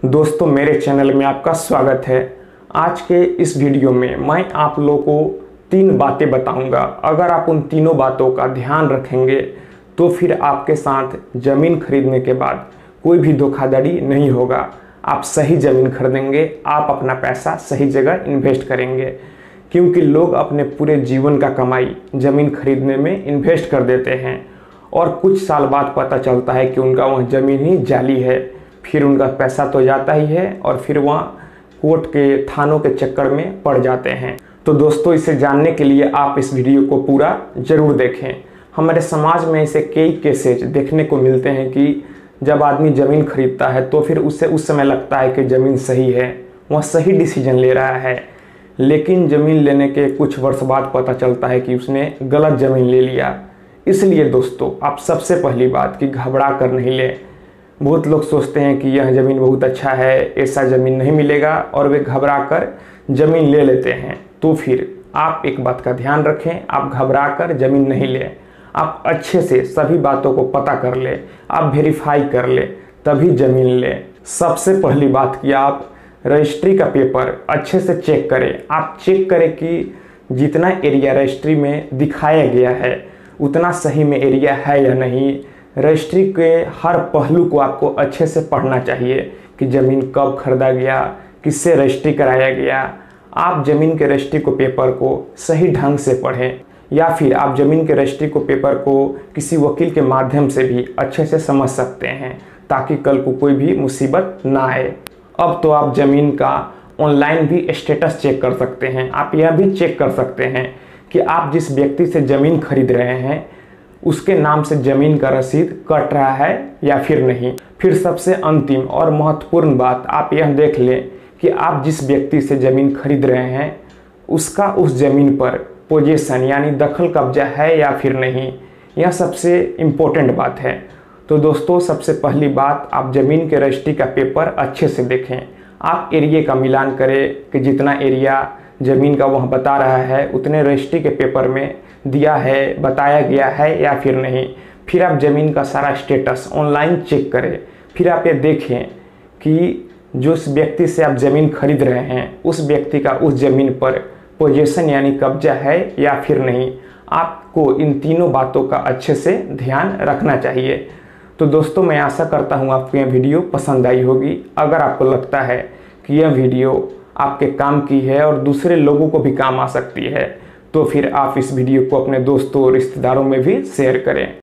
दोस्तों, मेरे चैनल में आपका स्वागत है। आज के इस वीडियो में मैं आप लोगों को 3 बातें बताऊंगा। अगर आप उन तीनों बातों का ध्यान रखेंगे तो फिर आपके साथ ज़मीन खरीदने के बाद कोई भी धोखाधड़ी नहीं होगा। आप सही ज़मीन खरीदेंगे, आप अपना पैसा सही जगह इन्वेस्ट करेंगे, क्योंकि लोग अपने पूरे जीवन का कमाई ज़मीन खरीदने में इन्वेस्ट कर देते हैं और कुछ साल बाद पता चलता है कि उनका वह ज़मीन ही जाली है। फिर उनका पैसा तो जाता ही है और फिर वहाँ कोर्ट के थानों के चक्कर में पड़ जाते हैं। तो दोस्तों, इसे जानने के लिए आप इस वीडियो को पूरा ज़रूर देखें। हमारे समाज में ऐसे कई केसेज देखने को मिलते हैं कि जब आदमी ज़मीन खरीदता है तो फिर उसे उस समय लगता है कि ज़मीन सही है, वह सही डिसीजन ले रहा है, लेकिन ज़मीन लेने के कुछ वर्ष बाद पता चलता है कि उसने गलत ज़मीन ले लिया। इसलिए दोस्तों, आप सबसे पहली बात कि घबरा कर नहीं लें। बहुत लोग सोचते हैं कि यह ज़मीन बहुत अच्छा है, ऐसा ज़मीन नहीं मिलेगा, और वे घबरा कर ज़मीन ले लेते हैं। तो फिर आप एक बात का ध्यान रखें, आप घबरा कर ज़मीन नहीं लें। आप अच्छे से सभी बातों को पता कर लें, आप वेरीफाई कर लें, तभी ज़मीन लें। सबसे पहली बात कि आप रजिस्ट्री का पेपर अच्छे से चेक करें। आप चेक करें कि जितना एरिया रजिस्ट्री में दिखाया गया है उतना सही में एरिया है या नहीं। रजिस्ट्री के हर पहलू को आपको अच्छे से पढ़ना चाहिए कि ज़मीन कब खरीदा गया, किससे रजिस्ट्री कराया गया। आप ज़मीन के रजिस्ट्री को पेपर को सही ढंग से पढ़ें, या फिर आप ज़मीन के रजिस्ट्री को पेपर को किसी वकील के माध्यम से भी अच्छे से समझ सकते हैं, ताकि कल को कोई भी मुसीबत ना आए। अब तो आप ज़मीन का ऑनलाइन भी स्टेटस चेक कर सकते हैं। आप यह भी चेक कर सकते हैं कि आप जिस व्यक्ति से ज़मीन खरीद रहे हैं उसके नाम से ज़मीन का रसीद कट रहा है या फिर नहीं। फिर सबसे अंतिम और महत्वपूर्ण बात, आप यह देख लें कि आप जिस व्यक्ति से ज़मीन खरीद रहे हैं उसका उस ज़मीन पर पोजीशन यानी दखल कब्जा है या फिर नहीं। यह सबसे इम्पोर्टेंट बात है। तो दोस्तों, सबसे पहली बात, आप ज़मीन के रजिस्ट्री का पेपर अच्छे से देखें। आप एरिया का मिलान करें कि जितना एरिया ज़मीन का वह बता रहा है उतने रजिस्ट्री के पेपर में दिया है, बताया गया है या फिर नहीं। फिर आप ज़मीन का सारा स्टेटस ऑनलाइन चेक करें। फिर आप ये देखें कि जो उस व्यक्ति से आप ज़मीन खरीद रहे हैं उस व्यक्ति का उस ज़मीन पर पोजीशन यानी कब्जा है या फिर नहीं। आपको इन तीनों बातों का अच्छे से ध्यान रखना चाहिए। तो दोस्तों, मैं आशा करता हूँ आपको यह वीडियो पसंद आई होगी। अगर आपको लगता है कि यह वीडियो आपके काम की है और दूसरे लोगों को भी काम आ सकती है तो फिर आप इस वीडियो को अपने दोस्तों और रिश्तेदारों में भी शेयर करें।